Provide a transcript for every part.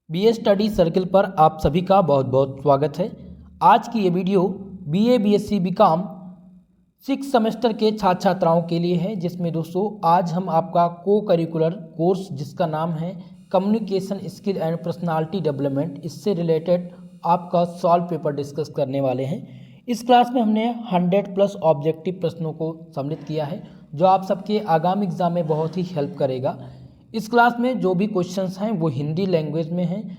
BA study circle पर आप सभी का बहुत बहुत स्वागत है। आज की ये video BA BSc BCom 6 semester के छात्र छात्राओं के लिए है, जिसमें दोस्तों आज हम आपका को करिकुलर कोर्स जिसका नाम है communication skill and personality development, इससे रिलेटेड आपका सॉल्व पेपर डिस्कस करने वाले हैं। इस क्लास में हमने 100+ ऑब्जेक्टिव प्रश्नों को सम्मिलित किया है, जो आप सबके आगामी एग्जाम में बहुत ही हेल्प करेगा। इस क्लास में जो भी क्वेश्चंस हैं वो हिंदी लैंग्वेज में हैं,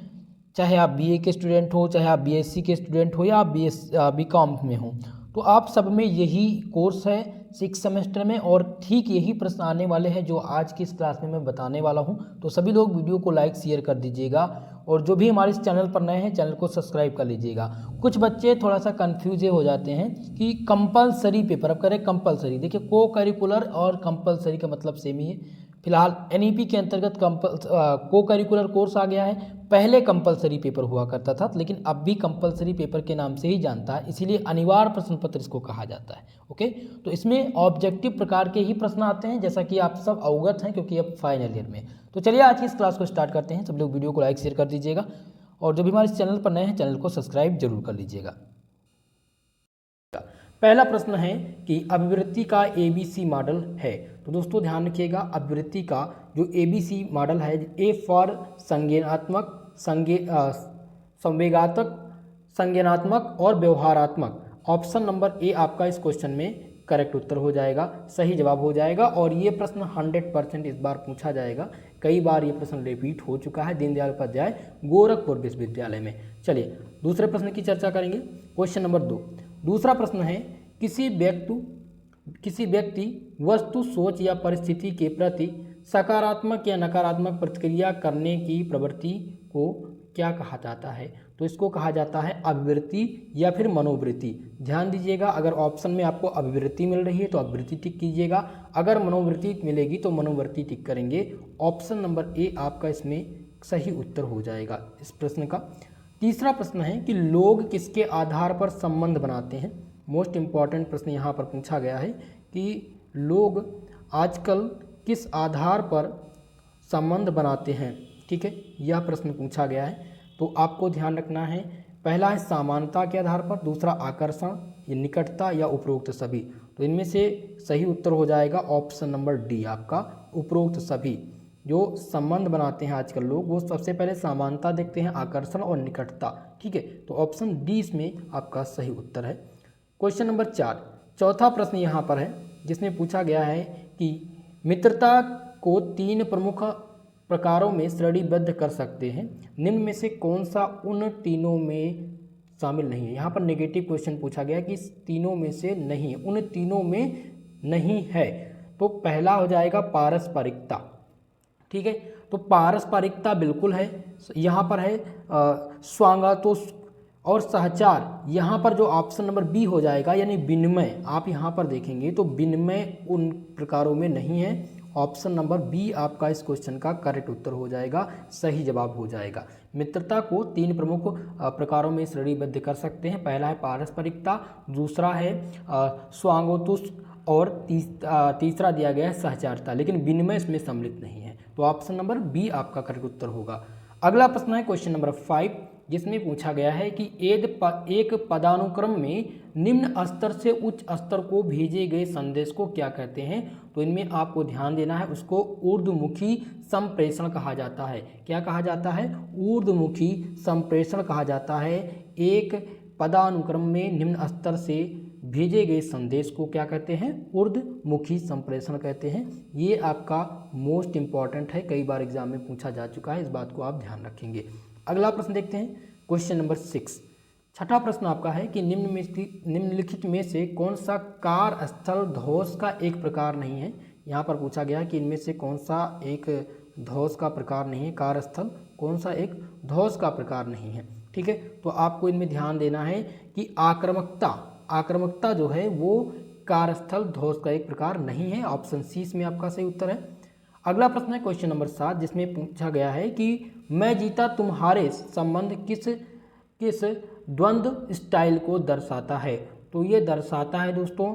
चाहे आप बीए के स्टूडेंट हो, चाहे आप बीएससी के स्टूडेंट हो, या आप बीकॉम में हो, तो आप सब में यही कोर्स है 6 सेमेस्टर में, और ठीक यही प्रश्न आने वाले हैं जो आज की इस क्लास में मैं बताने वाला हूं। तो सभी लोग वीडियो को लाइक शेयर कर दीजिएगा, और जो भी हमारे इस चैनल पर नए हैं चैनल को सब्सक्राइब कर लीजिएगा। कुछ बच्चे थोड़ा सा कन्फ्यूज हो जाते हैं कि कंपलसरी पेपर, अब करें कंपलसरी, देखिए को करिकुलर और कंपलसरी का मतलब सेम ही है। फिलहाल एनईपी के अंतर्गत को करिकुलर कोर्स आ गया है। पहले कंपलसरी पेपर हुआ करता था, लेकिन अब भी कंपलसरी पेपर के नाम से ही जानता है, इसीलिए अनिवार्य प्रश्न पत्र इसको कहा जाता है। ओके, तो इसमें ऑब्जेक्टिव प्रकार के ही प्रश्न आते हैं, जैसा कि आप सब अवगत हैं क्योंकि अब फाइनल ईयर में। तो चलिए आज की इस क्लास को स्टार्ट करते हैं। सब लोग वीडियो को लाइक शेयर कर दीजिएगा, और जो भी हमारे इस चैनल पर नए हैं चैनल को सब्सक्राइब जरूर कर लीजिएगा। पहला प्रश्न है कि अभिवृत्ति का एबीसी मॉडल है। तो दोस्तों ध्यान रखिएगा, अभिवृत्ति का जो एबीसी मॉडल है, ए फॉर संज्ञानात्मक, संवेगात्मक, संज्ञानात्मक और व्यवहारात्मक। ऑप्शन नंबर ए आपका इस क्वेश्चन में करेक्ट उत्तर हो जाएगा, सही जवाब हो जाएगा। और ये प्रश्न 100% इस बार पूछा जाएगा। कई बार ये प्रश्न रिपीट हो चुका है दीनदयाल उपाध्याय गोरखपुर विश्वविद्यालय में। चलिए दूसरे प्रश्न की चर्चा करेंगे। क्वेश्चन नंबर 2, दूसरा प्रश्न है किसी व्यक्ति वस्तु, सोच या परिस्थिति के प्रति सकारात्मक या नकारात्मक प्रतिक्रिया करने की प्रवृत्ति को क्या कहा जाता है। तो इसको कहा जाता है अभिवृत्ति या फिर मनोवृत्ति। ध्यान दीजिएगा, अगर ऑप्शन में आपको अभिवृत्ति मिल रही है तो अभिवृत्ति टिक कीजिएगा, अगर मनोवृत्ति मिलेगी तो मनोवृत्ति टिक करेंगे। ऑप्शन नंबर ए आपका इसमें सही उत्तर हो जाएगा इस प्रश्न का। तीसरा प्रश्न है कि लोग किसके आधार पर संबंध बनाते हैं। मोस्ट इम्पॉर्टेंट प्रश्न यहाँ पर पूछा गया है कि लोग आजकल किस आधार पर संबंध बनाते हैं। ठीक है, यह प्रश्न पूछा गया है। तो आपको ध्यान रखना है, पहला है समानता के आधार पर, दूसरा आकर्षण या निकटता, या उपरोक्त सभी। तो इनमें से सही उत्तर हो जाएगा ऑप्शन नंबर डी आपका, उपरोक्त सभी। जो संबंध बनाते हैं आजकल लोग, वो सबसे पहले समानता देखते हैं, आकर्षण और निकटता। ठीक है, तो ऑप्शन डी इसमें आपका सही उत्तर है। क्वेश्चन नंबर 4, चौथा प्रश्न यहाँ पर है, जिसमें पूछा गया है कि मित्रता को 3 प्रमुख प्रकारों में श्रेणीबद्ध कर सकते हैं, निम्न में से कौन सा उन तीनों में शामिल नहीं है। यहाँ पर नेगेटिव क्वेश्चन पूछा गया कि इस तीनों में से नहीं, उन तीनों में नहीं है। तो पहला हो जाएगा पारस्परिकता। ठीक है, तो पारस्परिकता बिल्कुल है। यहाँ पर है स्वांगतोष और सहचार, यहाँ पर जो ऑप्शन नंबर बी हो जाएगा, यानी विनिमय। आप यहाँ पर देखेंगे तो विनिमय उन प्रकारों में नहीं है। ऑप्शन नंबर बी आपका इस क्वेश्चन का करेक्ट उत्तर हो जाएगा, सही जवाब हो जाएगा। मित्रता को 3 प्रमुख प्रकारों में श्रेणीबद्ध कर सकते हैं। पहला है पारस्परिकता, दूसरा है स्वांगतोष, और तीसरा दिया गया है सहचारता, लेकिन विनिमय इसमें सम्मिलित नहीं है। तो ऑप्शन नंबर बी आपका करेक्ट उत्तर होगा। अगला प्रश्न है क्वेश्चन नंबर 5, जिसमें पूछा गया है कि एक पदानुक्रम में निम्न स्तर से उच्च स्तर को भेजे गए संदेश को क्या कहते हैं। तो इनमें आपको ध्यान देना है, उसको ऊर्ध्वमुखी संप्रेषण कहा जाता है। क्या कहा जाता है? ऊर्ध्वमुखी संप्रेषण कहा जाता है। एक पदानुक्रम में निम्न स्तर से भेजे गए संदेश को क्या कहते हैं? ऊर्ध्वमुखी संप्रेषण कहते हैं। ये आपका मोस्ट इंपॉर्टेंट है, कई बार एग्जाम में पूछा जा चुका है, इस बात को आप ध्यान रखेंगे। अगला प्रश्न देखते हैं, क्वेश्चन नंबर 6। छठा प्रश्न आपका है कि निम्नलिखित में से कौन सा कार्यस्थल ध्वज का एक प्रकार नहीं है। यहाँ पर पूछा गया है कि इनमें से कौन सा एक ध्वज का प्रकार नहीं है, कार्यस्थल कौन सा एक ध्वज का प्रकार नहीं है। ठीक है, तो आपको इनमें ध्यान देना है कि आक्रामकता जो है वो कार्यस्थल ध्वज का एक प्रकार नहीं है। ऑप्शन सी इसमें आपका सही उत्तर है। अगला प्रश्न है क्वेश्चन नंबर 7, जिसमें पूछा गया है कि मैं जीता तुम्हारे संबंध किस द्वंद्व स्टाइल को दर्शाता है। तो ये दर्शाता है दोस्तों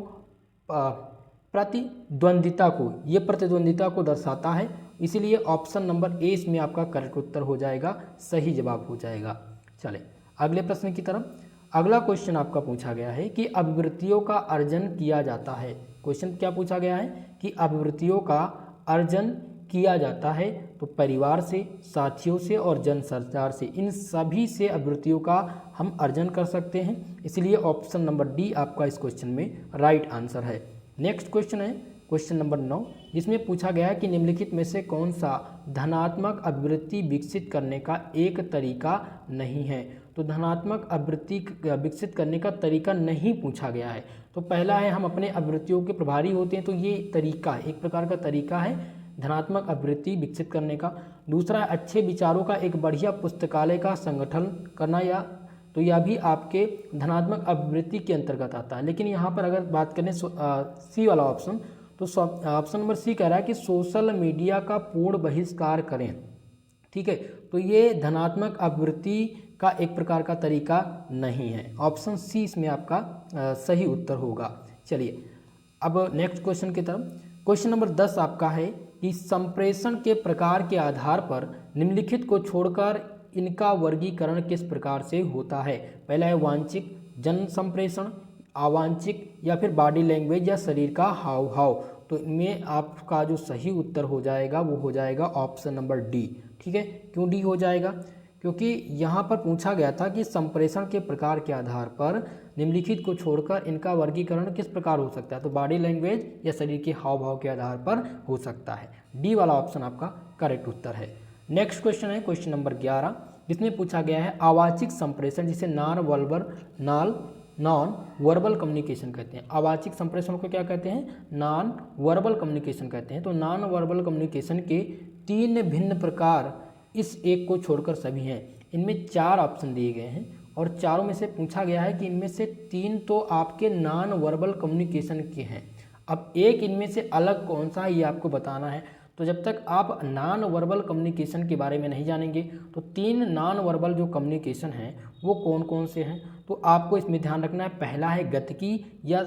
प्रतिद्वंदिता को, ये प्रतिद्वंदिता को दर्शाता है। इसीलिए ऑप्शन नंबर ए इसमें आपका करेक्ट उत्तर हो जाएगा, सही जवाब हो जाएगा। चले अगले प्रश्न की तरफ। अगला क्वेश्चन आपका पूछा गया है कि अभिवृत्तियों का अर्जन किया जाता है। क्वेश्चन क्या पूछा गया है कि अभिवृत्तियों का अर्जन किया जाता है, तो परिवार से, साथियों से और जन संचार से, इन सभी से अभिवृत्तियों का हम अर्जन कर सकते हैं। इसलिए ऑप्शन नंबर डी आपका इस क्वेश्चन में राइट आंसर है। नेक्स्ट क्वेश्चन है क्वेश्चन नंबर 9, जिसमें पूछा गया है कि निम्नलिखित में से कौन सा धनात्मक अभिवृत्ति विकसित करने का एक तरीका नहीं है। तो धनात्मक अभिवृत्ति विकसित करने का तरीका नहीं पूछा गया है। तो पहला है हम अपने अभिवृत्तियों के प्रभारी होते हैं, तो ये तरीका एक प्रकार का तरीका है धनात्मक अभिवृत्ति विकसित करने का। दूसरा है अच्छे विचारों का एक बढ़िया पुस्तकालय का संगठन करना, या तो यह भी आपके धनात्मक अभिवृत्ति के अंतर्गत आता है। लेकिन यहाँ पर अगर बात करें सी वाला ऑप्शन, तो ऑप्शन नंबर सी कह रहा है कि सोशल मीडिया का पूर्ण बहिष्कार करें। ठीक है, तो ये धनात्मक अभिवृत्ति का एक प्रकार का तरीका नहीं है। ऑप्शन सी इसमें आपका सही उत्तर होगा। चलिए अब नेक्स्ट क्वेश्चन की तरफ। क्वेश्चन नंबर 10 आपका है कि संप्रेषण के प्रकार के आधार पर निम्नलिखित को छोड़कर इनका वर्गीकरण किस प्रकार से होता है। पहला है वांछित जन संप्रेषण, अवांछित, या फिर बॉडी लैंग्वेज या शरीर का हाव भाव। तो इनमें आपका जो सही उत्तर हो जाएगा वो हो जाएगा ऑप्शन नंबर डी। ठीक है, क्यों डी हो जाएगा? क्योंकि यहाँ पर पूछा गया था कि संप्रेषण के प्रकार के आधार पर निम्नलिखित को छोड़कर इनका वर्गीकरण किस प्रकार हो सकता है। तो बॉडी लैंग्वेज या शरीर के हाव भाव के आधार पर हो सकता है। डी वाला ऑप्शन आपका करेक्ट उत्तर है। नेक्स्ट क्वेश्चन है क्वेश्चन नंबर 11, जिसमें पूछा गया है अवाचिक संप्रेषण, जिसे नॉन वर्बल कम्युनिकेशन कहते हैं। अवाचिक संप्रेषण को क्या कहते हैं? नॉन वर्बल कम्युनिकेशन कहते हैं। तो नॉन वर्बल कम्युनिकेशन के 3 भिन्न प्रकार इस एक को छोड़कर सभी हैं। इनमें 4 ऑप्शन दिए गए हैं और चारों में से पूछा गया है कि इनमें से 3 तो आपके नॉन वर्बल कम्युनिकेशन के हैं। अब एक इनमें से अलग कौन सा है ये आपको बताना है। तो जब तक आप नॉन वर्बल कम्युनिकेशन के बारे में नहीं जानेंगे तो 3 नॉन वर्बल जो कम्युनिकेशन हैं वो कौन कौन से हैं, तो आपको इसमें ध्यान रखना है। पहला है गतिकी या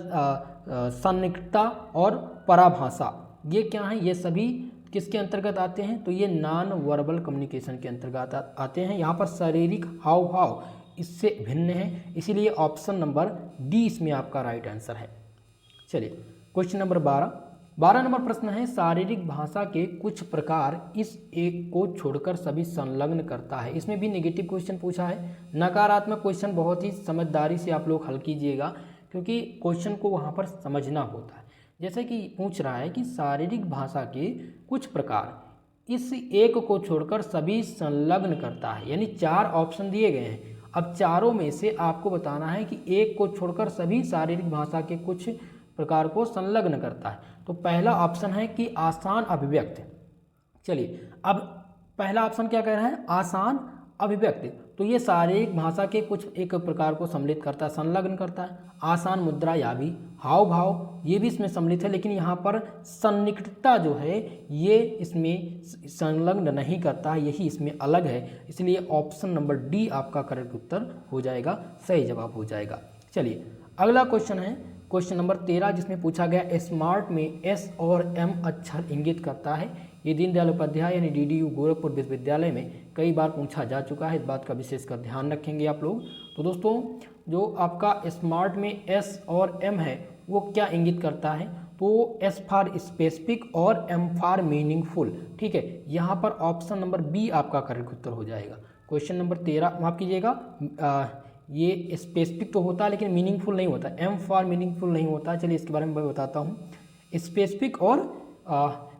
सन्निकटता और पराभाषा। ये क्या है? ये सभी किसके अंतर्गत आते हैं? तो ये नॉन वर्बल कम्युनिकेशन के अंतर्गत आते हैं। यहाँ पर शारीरिक हाव भाव इससे भिन्न है, इसीलिए ऑप्शन नंबर डी इसमें आपका राइट आंसर है। चलिए क्वेश्चन नंबर 12 नंबर प्रश्न है शारीरिक भाषा के कुछ प्रकार इस एक को छोड़कर सभी संलग्न करता है। इसमें भी नेगेटिव क्वेश्चन पूछा है। नकारात्मक क्वेश्चन बहुत ही समझदारी से आप लोग हल कीजिएगा, क्योंकि क्वेश्चन को वहाँ पर समझना होता है। जैसे कि पूछ रहा है कि शारीरिक भाषा के कुछ प्रकार इस एक को छोड़कर सभी संलग्न करता है, यानी 4 ऑप्शन दिए गए हैं। अब चारों में से आपको बताना है कि एक को छोड़कर सभी शारीरिक भाषा के कुछ प्रकार को संलग्न करता है। तो पहला ऑप्शन है कि आसान अभिव्यक्ति। चलिए अब पहला ऑप्शन क्या कह रहा है? आसान अभिव्यक्ति। तो ये शारीरिक भाषा के कुछ एक प्रकार को सम्मिलित करता है, संलग्न करता है। आसान मुद्रा या भी हाव भाव ये भी इसमें सम्मिलित है, लेकिन यहाँ पर सन्निकटता जो है ये इसमें संलग्न नहीं करता, यही इसमें अलग है। इसलिए ऑप्शन नंबर डी आपका करेक्ट उत्तर हो जाएगा, सही जवाब हो जाएगा। चलिए अगला क्वेश्चन है क्वेश्चन नंबर 13, जिसमें पूछा गया स्मार्ट में एस और एम अक्षर इंगित करता है। ये दीनदयाल उपाध्याय यानी DDU गोरखपुर विश्वविद्यालय में कई बार पूछा जा चुका है, इस बात का विशेषकर ध्यान रखेंगे आप लोग। तो दोस्तों जो आपका स्मार्ट में एस और एम है वो क्या इंगित करता है? तो एस फॉर स्पेसिफिक और एम फॉर मीनिंगफुल। ठीक है, यहाँ पर ऑप्शन नंबर बी आपका करेक्ट उत्तर हो जाएगा। क्वेश्चन नंबर 13 माफ कीजिएगा, ये स्पेसिफिक तो होता है लेकिन मीनिंगफुल नहीं होता, एम फॉर मीनिंगफुल नहीं होता। चलिए इसके बारे में मैं बताता हूँ। स्पेसिफिक और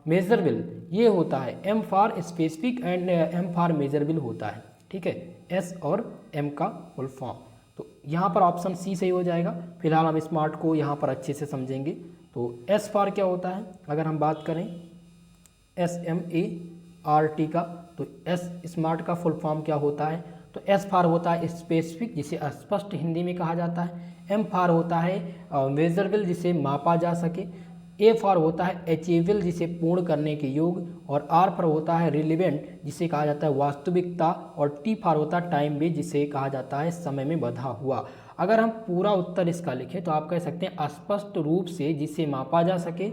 मेजरेबल ये होता है, M for specific and M for measurable होता है। ठीक है, एस और एम का फुल फॉर्म। तो यहाँ पर ऑप्शन सी सही हो जाएगा। फिलहाल हम स्मार्ट को यहाँ पर अच्छे से समझेंगे। तो एस फॉर क्या होता है? अगर हम बात करें SMART का, तो एस स्मार्ट का फुल फॉर्म क्या होता है? तो एस फॉर होता है स्पेसिफिक, जिसे स्पष्ट हिंदी में कहा जाता है। एम फॉर होता है मेजरेबल, जिसे मापा जा सके। ए फॉर होता है अचीवेबल, जिसे पूर्ण करने के योग। और आर फॉर होता है रिलेवेंट, जिसे कहा जाता है वास्तविकता। और टी फॉर होता है टाइम बेस्ड, जिसे कहा जाता है समय में बंधा हुआ। अगर हम पूरा उत्तर इसका लिखें तो आप कह सकते हैं स्पष्ट रूप से जिसे मापा जा सके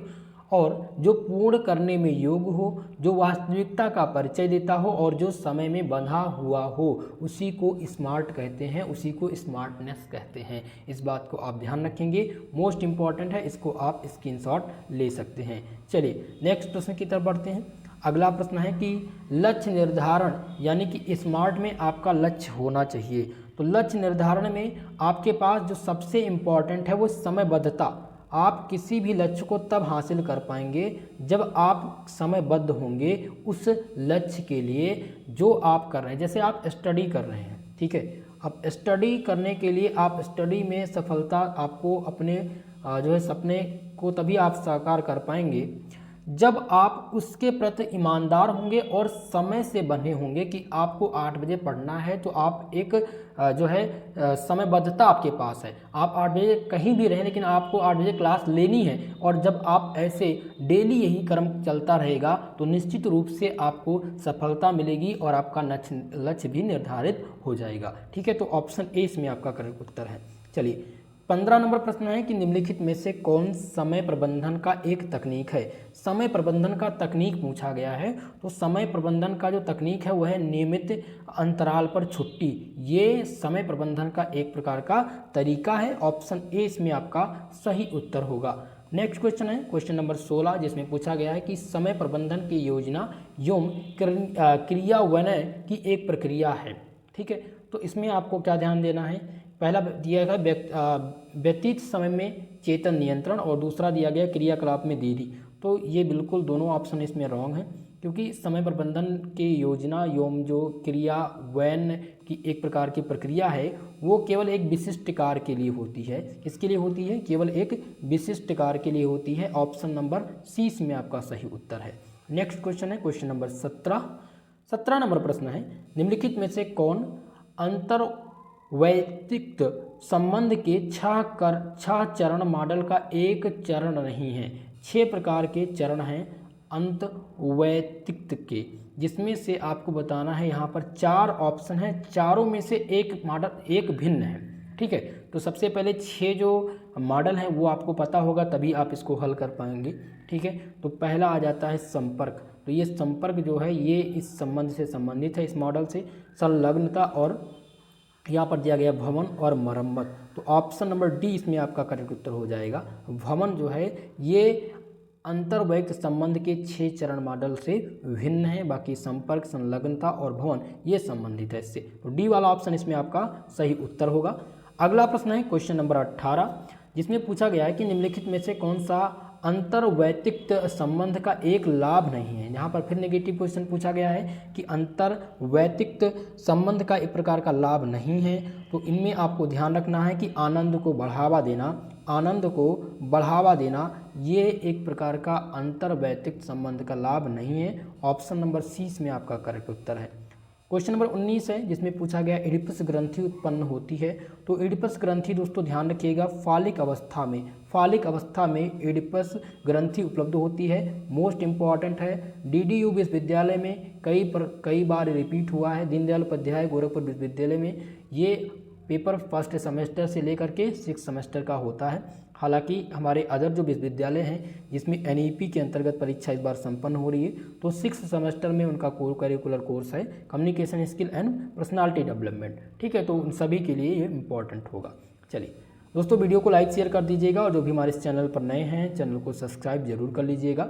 और जो पूर्ण करने में योग्य हो, जो वास्तविकता का परिचय देता हो और जो समय में बंधा हुआ हो, उसी को स्मार्ट कहते हैं, उसी को स्मार्टनेस कहते हैं। इस बात को आप ध्यान रखेंगे, मोस्ट इंपॉर्टेंट है, इसको आप स्क्रीनशॉट ले सकते हैं। चलिए नेक्स्ट प्रश्न की तरफ बढ़ते हैं। अगला प्रश्न है कि लक्ष्य निर्धारण, यानी कि स्मार्ट में आपका लक्ष्य होना चाहिए। तो लक्ष्य निर्धारण में आपके पास जो सबसे इम्पॉर्टेंट है वो समयबद्धता। आप किसी भी लक्ष्य को तब हासिल कर पाएंगे जब आप समयबद्ध होंगे उस लक्ष्य के लिए जो आप कर रहे हैं। जैसे आप स्टडी कर रहे हैं, ठीक है, अब स्टडी करने के लिए आप स्टडी में सफलता आपको अपने जो है सपने को तभी आप साकार कर पाएंगे जब आप उसके प्रति ईमानदार होंगे और समय से बंधे होंगे कि आपको 8 बजे पढ़ना है। तो आप एक जो है समयबद्धता आपके पास है, आप 8 बजे कहीं भी रहें लेकिन आपको 8 बजे क्लास लेनी है। और जब आप ऐसे डेली यही क्रम चलता रहेगा तो निश्चित रूप से आपको सफलता मिलेगी और आपका लक्ष्य भी निर्धारित हो जाएगा। ठीक है, तो ऑप्शन ए इसमें आपका करेक्ट उत्तर है। चलिए 15 नंबर प्रश्न है कि निम्नलिखित में से कौन समय प्रबंधन का एक तकनीक है। समय प्रबंधन का तकनीक पूछा गया है, तो समय प्रबंधन का जो तकनीक है वह है नियमित अंतराल पर छुट्टी। ये समय प्रबंधन का एक प्रकार का तरीका है। ऑप्शन ए इसमें आपका सही उत्तर होगा। नेक्स्ट क्वेश्चन है क्वेश्चन नंबर 16, जिसमें पूछा गया है कि समय प्रबंधन की योजना एवं क्रियान्वयन की एक प्रक्रिया है। ठीक है, तो इसमें आपको क्या ध्यान देना है। पहला दिया गया व्यतीत समय में चेतन नियंत्रण और दूसरा दिया गया क्रियाकलाप में देरी। तो ये बिल्कुल दोनों ऑप्शन इसमें रॉन्ग है, क्योंकि समय प्रबंधन की योजना एवं जो क्रियान्वयन की एक प्रकार की प्रक्रिया है वो केवल एक विशिष्ट कार्य के लिए होती है। किसके लिए होती है? केवल एक विशिष्ट कार्य के लिए होती है। ऑप्शन नंबर सी में आपका सही उत्तर है। नेक्स्ट क्वेश्चन है क्वेश्चन नंबर 17 नंबर प्रश्न है निम्नलिखित में से कौन अंतर वैयक्तिक संबंध के 6 चरण मॉडल का एक चरण नहीं है। 6 प्रकार के चरण हैं अंत वैयक्तिक के, जिसमें से आपको बताना है यहाँ पर 4 ऑप्शन है, चारों में से एक मॉडल एक भिन्न है। ठीक है, तो सबसे पहले 6 जो मॉडल हैं वो आपको पता होगा तभी आप इसको हल कर पाएंगे। ठीक है, तो पहला आ जाता है संपर्क। तो ये संपर्क जो है ये इस संबंध से संबंधित है, इस मॉडल से। संलग्नता और यहाँ पर दिया गया भवन और मरम्मत। तो ऑप्शन नंबर डी इसमें आपका करेक्ट उत्तर हो जाएगा। भवन जो है ये अंतर्वैयक्तिक संबंध के 6 चरण मॉडल से भिन्न है, बाकी संपर्क, संलग्नता और भवन ये संबंधित है इससे। तो डी वाला ऑप्शन इसमें आपका सही उत्तर होगा। अगला प्रश्न है क्वेश्चन नंबर 18, जिसमें पूछा गया है कि निम्नलिखित में से कौन सा अंतर्वैयक्तिक संबंध का एक लाभ नहीं है। यहाँ पर फिर नेगेटिव क्वेश्चन पूछा गया है कि अंतर्वैयक्तिक संबंध का एक प्रकार का लाभ नहीं है। तो इनमें आपको ध्यान रखना है कि आनंद को बढ़ावा देना ये एक प्रकार का अंतर्वैयक्तिक संबंध का लाभ नहीं है। ऑप्शन नंबर सी में आपका करेक्ट उत्तर है। क्वेश्चन नंबर 19 है, जिसमें पूछा गया एडिपस ग्रंथि उत्पन्न होती है। तो एडिपस ग्रंथि दोस्तों ध्यान रखिएगा फालिक अवस्था में एडिपस ग्रंथि उपलब्ध होती है। मोस्ट इंपॉर्टेंट है, डीडीयू विश्वविद्यालय में कई बार रिपीट हुआ है। दीनदयाल उपाध्याय गोरखपुर विश्वविद्यालय में ये पेपर फर्स्ट सेमेस्टर से लेकर के 6 सेमेस्टर का होता है। हालांकि हमारे अदर जो विश्वविद्यालय हैं जिसमें एनईपी के अंतर्गत परीक्षा इस बार संपन्न हो रही है, तो 6 सेमेस्टर में उनका कोर करिकुलर कोर्स है communication skill and personality development. ठीक है, तो उन सभी के लिए ये इंपॉर्टेंट होगा। चलिए दोस्तों, वीडियो को लाइक शेयर कर दीजिएगा और जो भी हमारे इस चैनल पर नए हैं चैनल को सब्सक्राइब जरूर कर लीजिएगा।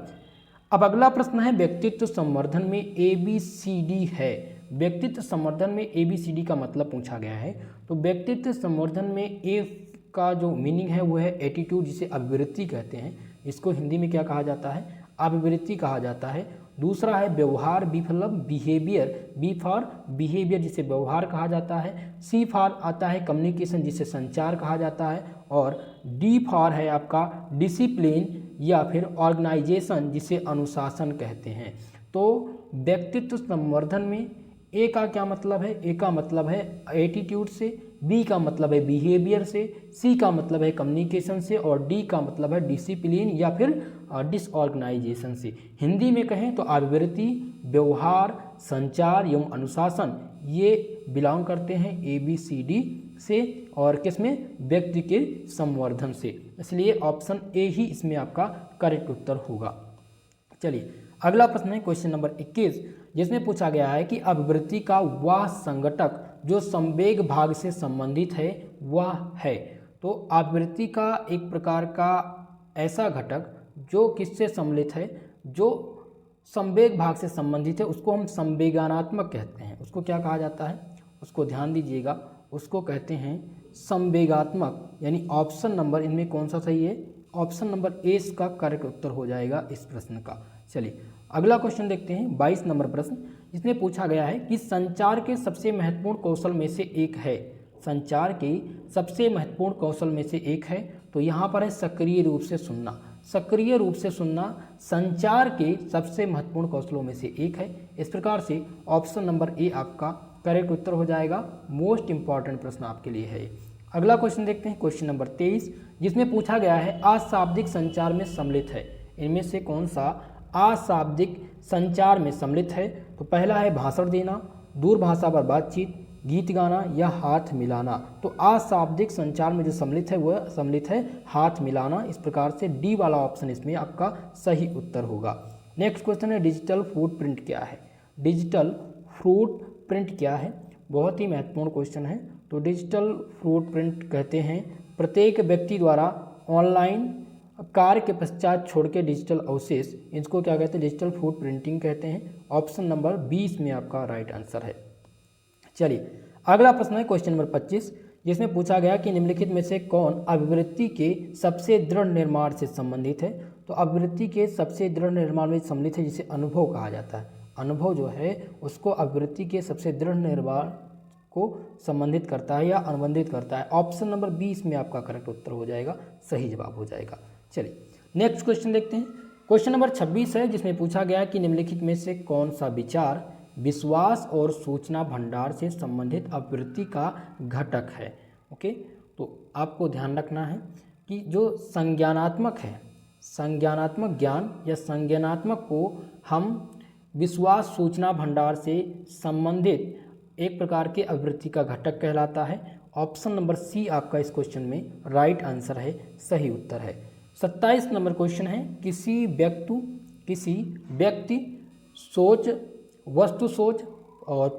अब अगला प्रश्न है व्यक्तित्व संवर्धन में ABCD है। व्यक्तित्व संवर्धन में ABCD का मतलब पूछा गया है। तो व्यक्तित्व संवर्धन में ए का जो मीनिंग है वो है एटीट्यूड, जिसे अभिवृत्ति कहते हैं। इसको हिंदी में क्या कहा जाता है? अभिवृत्ति कहा जाता है। दूसरा है व्यवहार, B for behaviour, B for behaviour जिसे व्यवहार कहा जाता है। सी फॉर आता है कम्युनिकेशन जिसे संचार कहा जाता है। और डी फॉर है आपका डिसिप्लिन या फिर ऑर्गेनाइजेशन जिसे अनुशासन कहते हैं। तो व्यक्तित्व संवर्धन में ए का क्या मतलब है? ए का मतलब है एटीट्यूड से, बी का मतलब है बिहेवियर से, सी का मतलब है कम्युनिकेशन से और डी का मतलब है डिसिप्लिन या फिर डिसऑर्गेनाइजेशन से। हिंदी में कहें तो अभिवृत्ति, व्यवहार, संचार एवं अनुशासन ये बिलोंग करते हैं ABCD से और किसमें, व्यक्ति के संवर्धन से, इसलिए ऑप्शन ए ही इसमें आपका करेक्ट उत्तर होगा। चलिए अगला प्रश्न है क्वेश्चन नंबर 21, जिसमें पूछा गया है कि अभिवृत्ति का वह संघटक जो संवेग भाग से संबंधित है वह है। तो अभिवृत्ति का एक प्रकार का ऐसा घटक जो किससे सम्मिलित है, जो संवेग भाग से संबंधित है, उसको हम संवेगानात्मक कहते हैं। उसको क्या कहा जाता है, उसको ध्यान दीजिएगा, उसको कहते हैं संवेगात्मक, यानी ऑप्शन नंबर इनमें कौन सा सही है, ऑप्शन नंबर ए इसका करेक्ट उत्तर हो जाएगा इस प्रश्न का। चलिए अगला क्वेश्चन देखते हैं 22 नंबर प्रश्न, जिसमें पूछा गया है कि संचार के सबसे महत्वपूर्ण कौशल में से एक है, संचार के सबसे महत्वपूर्ण कौशल में से एक है। तो यहाँ पर है सक्रिय रूप से सुनना। सक्रिय रूप से सुनना संचार के सबसे महत्वपूर्ण कौशलों में से एक है। इस प्रकार से ऑप्शन नंबर ए आपका करेक्ट उत्तर हो जाएगा। मोस्ट इंपॉर्टेंट प्रश्न आपके लिए है। अगला क्वेश्चन देखते हैं क्वेश्चन नंबर 23, जिसमें पूछा गया है अशाब्दिक संचार में सम्मिलित है, इनमें से कौन सा अशाब्दिक संचार में सम्मिलित है। तो पहला है भाषण देना, दूरभाषा पर बातचीत, गीत गाना या हाथ मिलाना। तो अशाब्दिक संचार में जो सम्मिलित है वह सम्मिलित है हाथ मिलाना। इस प्रकार से डी वाला ऑप्शन इसमें आपका सही उत्तर होगा। नेक्स्ट क्वेश्चन है डिजिटल फुटप्रिंट क्या है। डिजिटल फुटप्रिंट क्या है, बहुत ही महत्वपूर्ण क्वेश्चन है। तो डिजिटल फुटप्रिंट कहते हैं प्रत्येक व्यक्ति द्वारा ऑनलाइन कार्य के पश्चात छोड़ के डिजिटल अवशेष, इसको क्या कहते हैं, डिजिटल फुटप्रिंटिंग कहते हैं। ऑप्शन नंबर 20 में आपका राइट आंसर है। चलिए अगला प्रश्न है क्वेश्चन नंबर 25, जिसमें पूछा गया कि निम्नलिखित में से कौन अभिवृत्ति के सबसे दृढ़ निर्माण से संबंधित है। तो अभिवृत्ति के सबसे दृढ़ निर्माण में सम्मिलित है, जिसे अनुभव कहा जाता है। अनुभव जो है उसको अभिवृत्ति के सबसे दृढ़ निर्माण को संबंधित करता है या अनुबंधित करता है। ऑप्शन नंबर 20 में आपका करेक्ट उत्तर हो जाएगा, सही जवाब हो जाएगा। चलिए नेक्स्ट क्वेश्चन देखते हैं। क्वेश्चन नंबर 26 है, जिसमें पूछा गया कि निम्नलिखित में से कौन सा विचार विश्वास और सूचना भंडार से संबंधित अभिवृत्ति का घटक है। ओके, तो आपको ध्यान रखना है कि जो संज्ञानात्मक है, संज्ञानात्मक ज्ञान या संज्ञानात्मक को हम विश्वास सूचना भंडार से संबंधित एक प्रकार के अभिवृत्ति का घटक कहलाता है। ऑप्शन नंबर सी आपका इस क्वेश्चन में राइट आंसर है, सही उत्तर है। 27 नंबर क्वेश्चन है किसी व्यक्ति सोच, वस्तु सोच और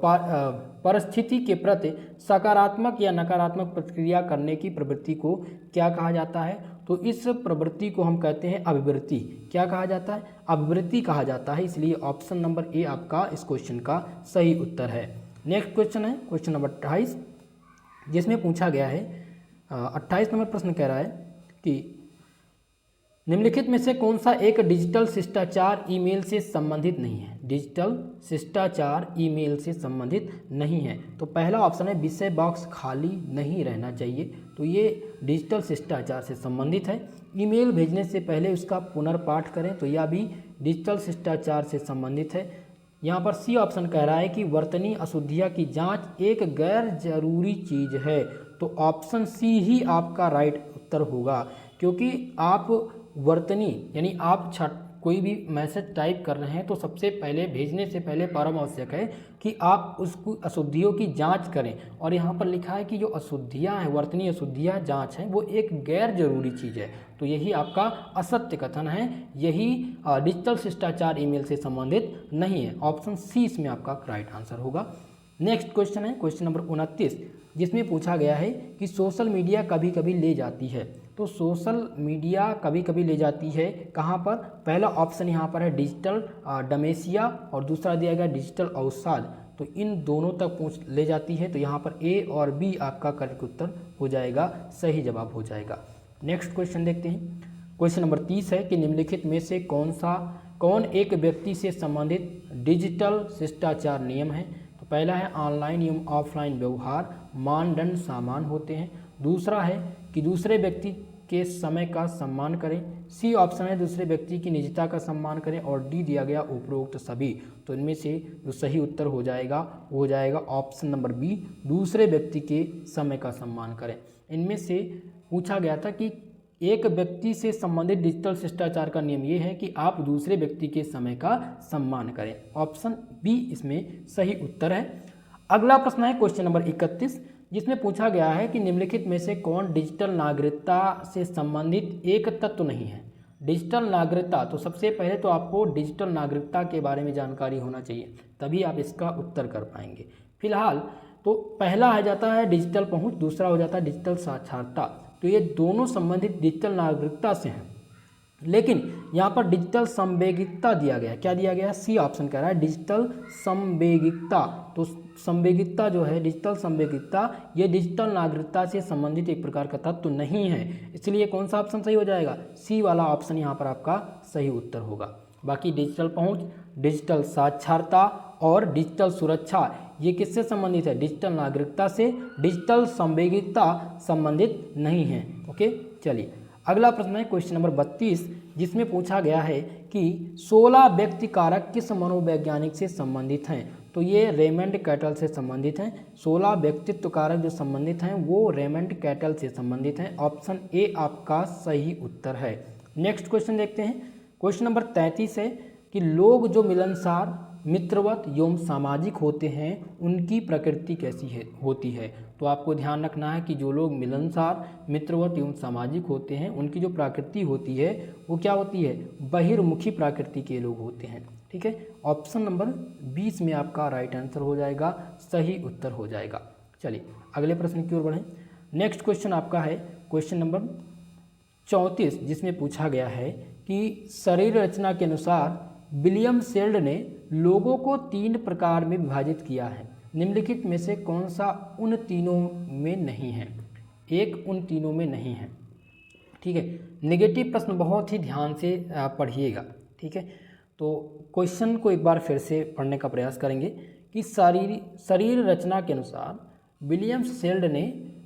परिस्थिति के प्रति सकारात्मक या नकारात्मक प्रतिक्रिया करने की प्रवृत्ति को क्या कहा जाता है। तो इस प्रवृत्ति को हम कहते हैं अभिवृत्ति। क्या कहा जाता है, अभिवृत्ति कहा जाता है। इसलिए ऑप्शन नंबर ए आपका इस क्वेश्चन का सही उत्तर है। नेक्स्ट क्वेश्चन है क्वेश्चन नंबर 28, जिसमें पूछा गया है 28 नंबर प्रश्न कह रहा है कि निम्नलिखित में से कौन सा एक डिजिटल शिष्टाचार ईमेल से संबंधित नहीं है। डिजिटल शिष्टाचार ईमेल से संबंधित नहीं है। तो पहला ऑप्शन है विषय बॉक्स खाली नहीं रहना चाहिए। तो ये डिजिटल शिष्टाचार से संबंधित है। ईमेल भेजने से पहले उसका पुनर्पाठ करें, तो यह भी डिजिटल शिष्टाचार से संबंधित है। यहाँ पर सी ऑप्शन कह रहा है कि वर्तनी अशुद्धियाँ की जांच एक गैर जरूरी चीज़ है। तो ऑप्शन सी ही आपका राइट उत्तर होगा, क्योंकि आप वर्तनी यानी आप कोई भी मैसेज टाइप कर रहे हैं तो सबसे पहले भेजने से पहले परम आवश्यक है कि आप उसको अशुद्धियों की जांच करें। और यहाँ पर लिखा है कि जो अशुद्धियाँ हैं, वर्तनी अशुद्धियाँ जांच है, वो एक गैर जरूरी चीज़ है। तो यही आपका असत्य कथन है, यही डिजिटल शिष्टाचार ईमेल से संबंधित नहीं है। ऑप्शन सी इसमें आपका राइट आंसर होगा। नेक्स्ट क्वेश्चन है क्वेश्चन नंबर 29, जिसमें पूछा गया है कि सोशल मीडिया कभी कभी ले जाती है। तो सोशल मीडिया कभी कभी ले जाती है कहाँ पर, पहला ऑप्शन यहाँ पर है डिजिटल डमेसिया और दूसरा दिया गया डिजिटल अवसाद। तो इन दोनों तक ले जाती है। तो यहाँ पर ए और बी आपका करेक्ट उत्तर हो जाएगा, सही जवाब हो जाएगा। नेक्स्ट क्वेश्चन देखते हैं। क्वेश्चन नंबर 30 है कि निम्नलिखित में से कौन एक व्यक्ति से संबंधित डिजिटल शिष्टाचार नियम है। तो पहला है ऑनलाइन एवं ऑफलाइन व्यवहार मानदंड समान होते हैं। दूसरा है कि दूसरे व्यक्ति के समय का सम्मान करें। सी ऑप्शन है दूसरे व्यक्ति की निजता का सम्मान करें। और डी दिया गया उपरोक्त सभी। तो इनमें से जो सही उत्तर हो जाएगा वो हो जाएगा ऑप्शन नंबर बी, दूसरे व्यक्ति के समय का सम्मान करें। इनमें से पूछा गया था कि एक व्यक्ति से संबंधित डिजिटल शिष्टाचार का नियम ये है कि आप दूसरे व्यक्ति के समय का सम्मान करें। ऑप्शन बी इसमें सही उत्तर है। अगला प्रश्न है क्वेश्चन नंबर 31, जिसमें पूछा गया है कि निम्नलिखित में से कौन डिजिटल नागरिकता से संबंधित एक तत्व नहीं है। डिजिटल नागरिकता, तो सबसे पहले तो आपको डिजिटल नागरिकता के बारे में जानकारी होना चाहिए, तभी आप इसका उत्तर कर पाएंगे। फिलहाल तो पहला आ जाता है डिजिटल पहुंच, दूसरा हो जाता है डिजिटल साक्षरता। तो ये दोनों संबंधित डिजिटल नागरिकता से हैं, लेकिन यहाँ पर डिजिटल संवेगिकता दिया गया है। क्या दिया गया है? सी ऑप्शन कह रहा है डिजिटल संवेगिकता। तो संवेगिकता जो है, डिजिटल संवेगिकता, ये डिजिटल नागरिकता से संबंधित एक प्रकार का तत्व नहीं है, इसलिए कौन सा ऑप्शन सही हो जाएगा? सी वाला ऑप्शन यहाँ पर आपका सही उत्तर होगा। बाकी डिजिटल पहुँच, डिजिटल साक्षरता और डिजिटल सुरक्षा, ये किससे संबंधित है? डिजिटल नागरिकता से। डिजिटल संवेगिकता संबंधित नहीं है। ओके, चलिए अगला प्रश्न है क्वेश्चन नंबर 32, जिसमें पूछा गया है कि 16 व्यक्ति कारक किस मनोवैज्ञानिक से संबंधित हैं। तो ये रेमंड कैटल से संबंधित हैं। 16 व्यक्तित्व कारक जो संबंधित हैं वो रेमंड कैटल से संबंधित हैं। ऑप्शन ए आपका सही उत्तर है। नेक्स्ट क्वेश्चन देखते हैं। क्वेश्चन नंबर 33 है कि लोग जो मिलनसार, मित्रवत एवं सामाजिक होते हैं उनकी प्रकृति कैसी होती है। तो आपको ध्यान रखना है कि जो लोग मिलनसार, मित्रवत एवं सामाजिक होते हैं उनकी जो प्रकृति होती है वो क्या होती है? बहिर्मुखी प्रकृति के लोग होते हैं। ठीक है, ऑप्शन नंबर 20 में आपका राइट आंसर हो जाएगा, सही उत्तर हो जाएगा। चलिए अगले प्रश्न की ओर बढ़ें। नेक्स्ट क्वेश्चन आपका है क्वेश्चन नंबर 34, जिसमें पूछा गया है कि शरीर रचना के अनुसार विलियम सेल्ड ने लोगों को 3 प्रकार में विभाजित किया है। निम्नलिखित में से कौन सा उन तीनों में नहीं है? एक उन तीनों में नहीं है। ठीक है, नेगेटिव प्रश्न बहुत ही ध्यान से पढ़िएगा। ठीक है, तो क्वेश्चन को एक बार फिर से पढ़ने का प्रयास करेंगे कि शरीर रचना के अनुसार विलियम सेल्ड ने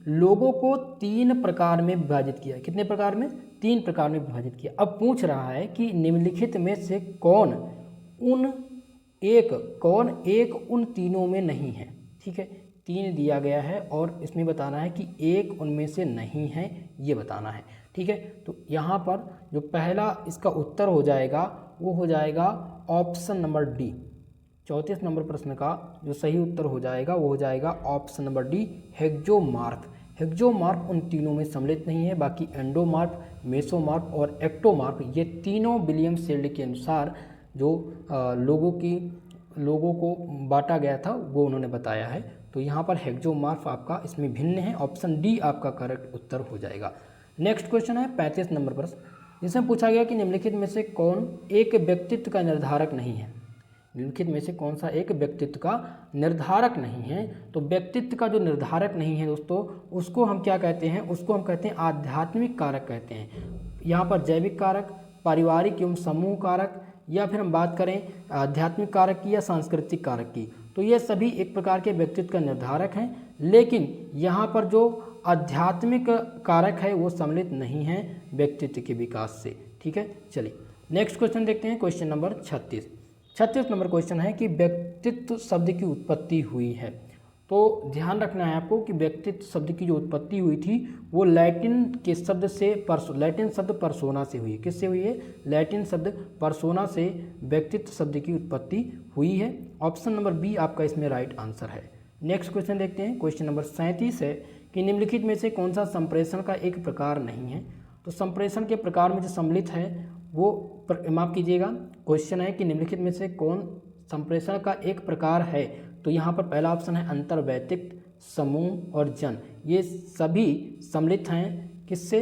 लोगों को 3 प्रकार में विभाजित किया। कितने प्रकार में? 3 प्रकार में विभाजित किया। अब पूछ रहा है कि निम्नलिखित में से कौन एक उन तीनों में नहीं है। ठीक है, 3 दिया गया है और इसमें बताना है कि एक उनमें से नहीं है, ये बताना है। ठीक है, तो यहाँ पर जो पहला इसका उत्तर हो जाएगा वो हो जाएगा ऑप्शन नंबर डी। 34 नंबर प्रश्न का जो सही उत्तर हो जाएगा वो हो जाएगा ऑप्शन नंबर डी, हेक्सोमॉर्फ। हेक्सोमॉर्फ उन तीनों में सम्मिलित नहीं है। बाकी एंडोमॉर्फ, मेसोमॉर्फ और एक्टोमॉर्फ, ये तीनों विलियम सेल्ड के अनुसार जो लोगों को बांटा गया था वो उन्होंने बताया है। तो यहाँ पर हेक्सोमॉर्फ आपका इसमें भिन्न है। ऑप्शन डी आपका करेक्ट उत्तर हो जाएगा। नेक्स्ट क्वेश्चन है 35 नंबर प्रश्न, जिसमें पूछा गया कि निम्नलिखित में से कौन एक व्यक्तित्व का निर्धारक नहीं है। निम्नलिखित में से कौन सा एक व्यक्तित्व का निर्धारक नहीं है। तो व्यक्तित्व का जो निर्धारक नहीं है दोस्तों, उसको हम क्या कहते हैं? उसको हम कहते हैं आध्यात्मिक कारक कहते हैं। यहाँ पर जैविक कारक, पारिवारिक एवं समूह कारक, या फिर हम बात करें आध्यात्मिक कारक की या सांस्कृतिक कारक की, तो ये सभी एक प्रकार के व्यक्तित्व का निर्धारक हैं। लेकिन यहाँ पर जो आध्यात्मिक कारक है वो सम्मिलित नहीं है व्यक्तित्व के विकास से। ठीक है, चलिए नेक्स्ट क्वेश्चन देखते हैं। क्वेश्चन नंबर 36 नंबर क्वेश्चन है कि व्यक्तित्व शब्द की उत्पत्ति हुई है। तो ध्यान रखना है आपको कि व्यक्तित्व शब्द की जो उत्पत्ति हुई थी वो लैटिन के शब्द से लैटिन शब्द परसोना से हुई है। किससे हुई है? लैटिन शब्द परसोना से व्यक्तित्व शब्द की उत्पत्ति हुई है। ऑप्शन नंबर बी आपका इसमें राइट आंसर है। नेक्स्ट क्वेश्चन देखते हैं। क्वेश्चन नंबर 37 है कि निम्नलिखित में से कौन सा संप्रेषण का एक प्रकार नहीं है। तो संप्रेषण के प्रकार में जो सम्मिलित है वो माफ कीजिएगा, क्वेश्चन है कि निम्नलिखित में से कौन संप्रेषण का एक प्रकार है। तो यहाँ पर पहला ऑप्शन है अंतर्वैयक्तिक, समूह और जन, ये सभी सम्मिलित हैं किससे?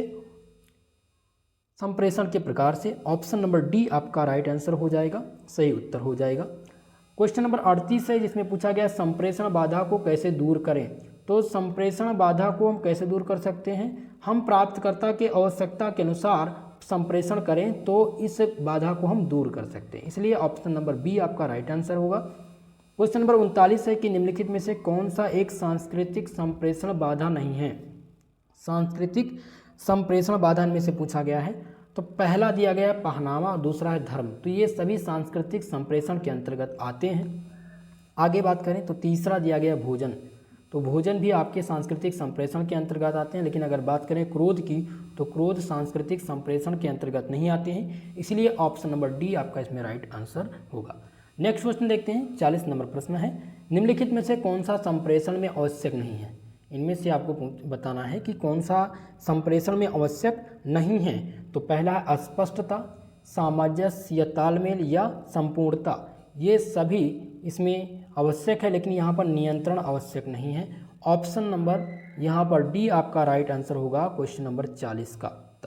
संप्रेषण के प्रकार से। ऑप्शन नंबर डी आपका राइट आंसर हो जाएगा, सही उत्तर हो जाएगा। क्वेश्चन नंबर 38 है जिसमें पूछा गया संप्रेषण बाधा को कैसे दूर करें। तो संप्रेषण बाधा को हम कैसे दूर कर सकते हैं? हम प्राप्तकर्ता के आवश्यकता के अनुसार संप्रेषण करें तो इस बाधा को हम दूर कर सकते हैं, इसलिए ऑप्शन नंबर बी आपका राइट आंसर होगा। क्वेश्चन नंबर 39 है कि निम्नलिखित में से कौन सा एक सांस्कृतिक संप्रेषण बाधा नहीं है। सांस्कृतिक संप्रेषण बाधा में से पूछा गया है। तो पहला दिया गया है पहनावा, दूसरा है धर्म, तो ये सभी सांस्कृतिक संप्रेषण के अंतर्गत आते हैं। आगे बात करें तो तीसरा दिया गया भोजन, तो भोजन भी आपके सांस्कृतिक संप्रेषण के अंतर्गत आते हैं। लेकिन अगर बात करें क्रोध की तो क्रोध सांस्कृतिक संप्रेषण के अंतर्गत नहीं आते हैं, इसलिए ऑप्शन नंबर डी आपका इसमें राइट आंसर होगा। नेक्स्ट क्वेश्चन देखते हैं, 40 नंबर प्रश्न है, निम्नलिखित में से कौन सा संप्रेषण में आवश्यक नहीं है। इनमें से आपको बताना है कि कौन सा संप्रेषण में आवश्यक नहीं है। तो पहला है अस्पष्टता, सामंजस्य या तालमेल या संपूर्णता, ये सभी इसमें आवश्यक है, लेकिन यहाँ पर नियंत्रण आवश्यक नहीं है। ऑप्शन नंबर यहाँ पर डी आपका राइट आंसर होगा क्वेश्चन नंबर 40 का।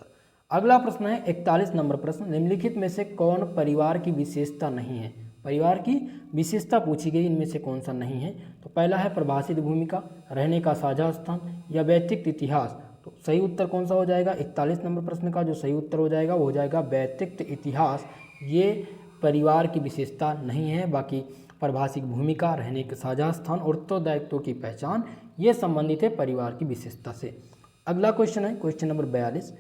अगला प्रश्न है 41 नंबर प्रश्न, निम्नलिखित में से कौन परिवार की विशेषता नहीं है। परिवार की विशेषता पूछी गई, इनमें से कौन सा नहीं है। तो पहला है प्रभाषित भूमिका, रहने का साझा स्थान या व्यक्तिगत इतिहास। तो सही उत्तर कौन सा हो जाएगा, 41 नंबर प्रश्न का जो सही उत्तर हो जाएगा वो हो जाएगा व्यक्तिगत इतिहास। ये परिवार की विशेषता नहीं है, बाकी प्रभाषित भूमिका, रहने के साझा स्थान और उत्तरदायित्व की पहचान ये संबंधित है परिवार की विशेषता से। अगला क्वेश्चन है क्वेश्चन नंबर 42,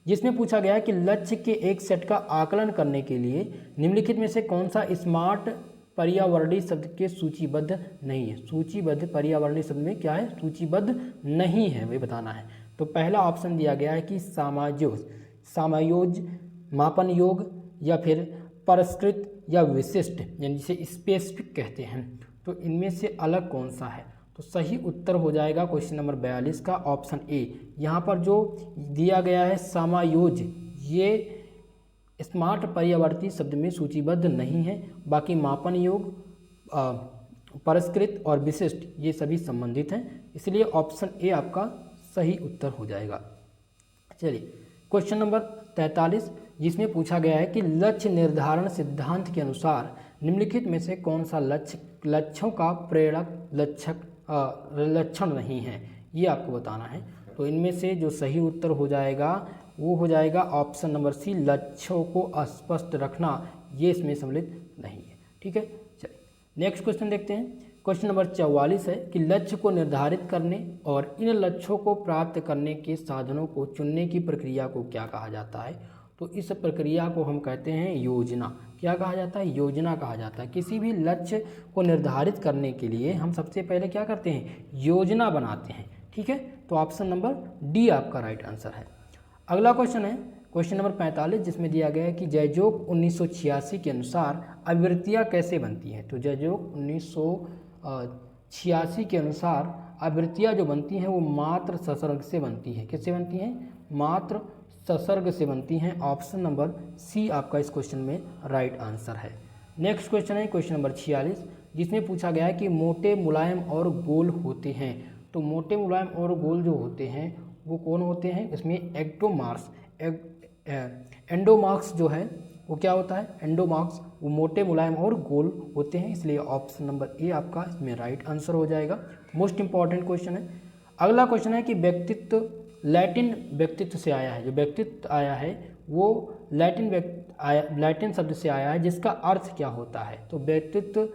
जिसमें पूछा गया है कि लक्ष्य के एक सेट का आकलन करने के लिए निम्नलिखित में से कौन सा स्मार्ट पर्यावरणीय शब्द के सूचीबद्ध नहीं है। सूचीबद्ध पर्यावरणीय शब्द में क्या है, सूचीबद्ध नहीं है, वही बताना है। तो पहला ऑप्शन दिया गया है कि समायोज, मापन योग या फिर परिष्कृत या विशिष्ट, यानी जिसे स्पेसिफिक कहते हैं। तो इनमें से अलग कौन सा है। तो सही उत्तर हो जाएगा क्वेश्चन नंबर 42 का ऑप्शन ए। यहाँ पर जो दिया गया है समायोज, ये स्मार्ट पर्यावरणीय शब्द में सूचीबद्ध नहीं है, बाकी मापन योग, परिष्कृत और विशिष्ट ये सभी संबंधित हैं, इसलिए ऑप्शन ए आपका सही उत्तर हो जाएगा। चलिए क्वेश्चन नंबर 43, जिसमें पूछा गया है कि लक्ष्य निर्धारण सिद्धांत के अनुसार निम्नलिखित में से कौन सा लक्ष्यों का प्रेरक लक्षण नहीं है, ये आपको बताना है। तो इनमें से जो सही उत्तर हो जाएगा वो हो जाएगा ऑप्शन नंबर सी, लक्ष्यों को स्पष्ट रखना, ये इसमें सम्मिलित नहीं है। ठीक है, चलिए नेक्स्ट क्वेश्चन देखते हैं। क्वेश्चन नंबर 44 है कि लक्ष्य को निर्धारित करने और इन लक्ष्यों को प्राप्त करने के साधनों को चुनने की प्रक्रिया को क्या कहा जाता है। तो इस प्रक्रिया को हम कहते हैं योजना। क्या कहा जाता है, योजना कहा जाता है। किसी भी लक्ष्य को निर्धारित करने के लिए हम सबसे पहले क्या करते हैं, योजना बनाते हैं। ठीक है, तो ऑप्शन नंबर डी आपका राइट आंसर है। अगला क्वेश्चन है क्वेश्चन नंबर 45, जिसमें दिया गया है कि जयजोग 1986 के अनुसार आवृत्तियाँ कैसे बनती हैं। तो जयजोग 1986 के अनुसार आवृत्तियाँ जो बनती हैं वो मात्र ससर्ग से बनती है। किससे बनती हैं, मात्र ससर्ग से बनती हैं। ऑप्शन नंबर सी आपका इस क्वेश्चन में राइट आंसर है। नेक्स्ट क्वेश्चन है क्वेश्चन नंबर 46, जिसमें पूछा गया है कि मोटे, मुलायम और गोल होते हैं। तो मोटे, मुलायम और गोल जो होते हैं वो कौन होते हैं, इसमें एंडोमार्क्स जो है वो क्या होता है, एंडोमार्क्स वो मोटे, मुलायम और गोल होते हैं, इसलिए ऑप्शन नंबर ए आपका इसमें राइट आंसर हो जाएगा। मोस्ट इंपॉर्टेंट क्वेश्चन है। अगला क्वेश्चन है कि व्यक्तित्व लैटिन व्यक्तित्व से आया है। जो व्यक्तित्व आया है वो लैटिन शब्द से आया है, जिसका अर्थ क्या होता है। तो व्यक्तित्व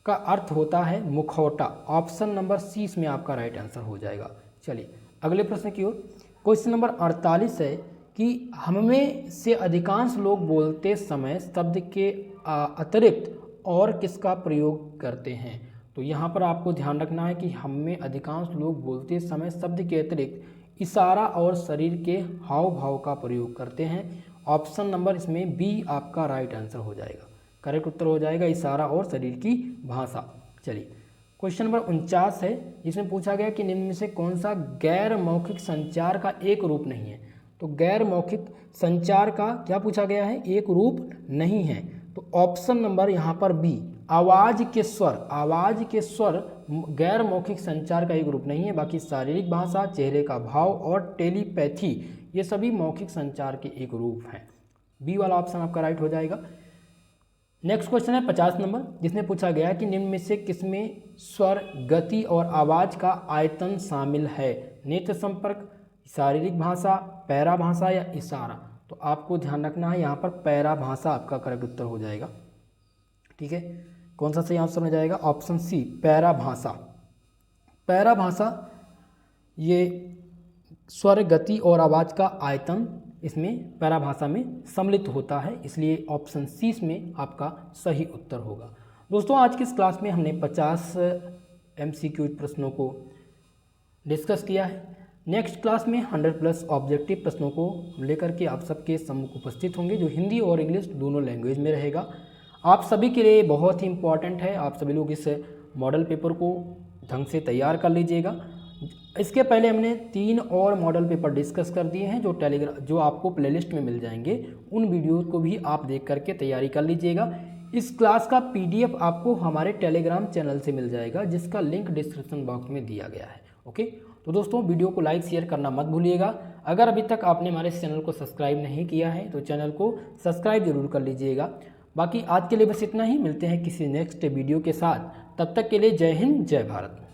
का अर्थ होता है मुखौटा। ऑप्शन नंबर सी इसमें आपका राइट आंसर हो जाएगा। चलिए अगले प्रश्न की ओर। क्वेश्चन नंबर 48 है कि हममें से अधिकांश लोग बोलते समय शब्द के अतिरिक्त और किसका प्रयोग करते हैं। तो यहाँ पर आपको ध्यान रखना है कि हममें अधिकांश लोग बोलते समय शब्द के अतिरिक्त इशारा और शरीर के हाव भाव का प्रयोग करते हैं। ऑप्शन नंबर इसमें बी आपका राइट आंसर हो जाएगा। करेक्ट उत्तर हो जाएगा इशारा और शरीर की भाषा। चलिए क्वेश्चन नंबर 49 है, जिसमें पूछा गया कि निम्न में से कौन सा गैर मौखिक संचार का एक रूप नहीं है। तो गैर मौखिक संचार का क्या पूछा गया है, एक रूप नहीं है। तो ऑप्शन नंबर यहाँ पर बी, आवाज़ के स्वर गैर मौखिक संचार का एक रूप नहीं है। बाकी शारीरिक भाषा, चेहरे का भाव और टेलीपैथी ये सभी मौखिक संचार के एक रूप हैं। बी वाला ऑप्शन आपका राइट हो जाएगा। नेक्स्ट क्वेश्चन है 50 नंबर, जिसमें पूछा गया कि निम्न में से किसमें स्वर, गति और आवाज़ का आयतन शामिल है। नेत्र संपर्क, शारीरिक भाषा, पैरा भाषा या इशारा। तो आपको ध्यान रखना है यहाँ पर पैरा भाषा आपका करेक्ट उत्तर हो जाएगा। ठीक है, कौन सा सही आंसर हो जाएगा, ऑप्शन सी पैरा भाषा। पैरा भाषा ये स्वर, गति और आवाज़ का आयतन इसमें पैरा भाषा में सम्मिलित होता है, इसलिए ऑप्शन सी में आपका सही उत्तर होगा। दोस्तों आज की इस क्लास में हमने 50 MCQ प्रश्नों को डिस्कस किया है। नेक्स्ट क्लास में 100+ ऑब्जेक्टिव प्रश्नों को लेकर के आप सबके सम्मुख उपस्थित होंगे, जो हिंदी और इंग्लिश दोनों लैंग्वेज में रहेगा। आप सभी के लिए बहुत ही इम्पॉर्टेंट है, आप सभी लोग इस मॉडल पेपर को ढंग से तैयार कर लीजिएगा। इसके पहले हमने 3 और मॉडल पेपर डिस्कस कर दिए हैं जो आपको प्लेलिस्ट में मिल जाएंगे, उन वीडियोस को भी आप देख करके तैयारी कर लीजिएगा। इस क्लास का PDF आपको हमारे टेलीग्राम चैनल से मिल जाएगा, जिसका लिंक डिस्क्रिप्शन बॉक्स में दिया गया है। ओके, तो दोस्तों वीडियो को लाइक शेयर करना मत भूलिएगा। अगर अभी तक आपने हमारे चैनल को सब्सक्राइब नहीं किया है तो चैनल को सब्सक्राइब जरूर कर लीजिएगा। बाकी आज के लिए बस इतना ही, मिलते हैं किसी नेक्स्ट वीडियो के साथ। तब तक के लिए जय हिंद, जय भारत।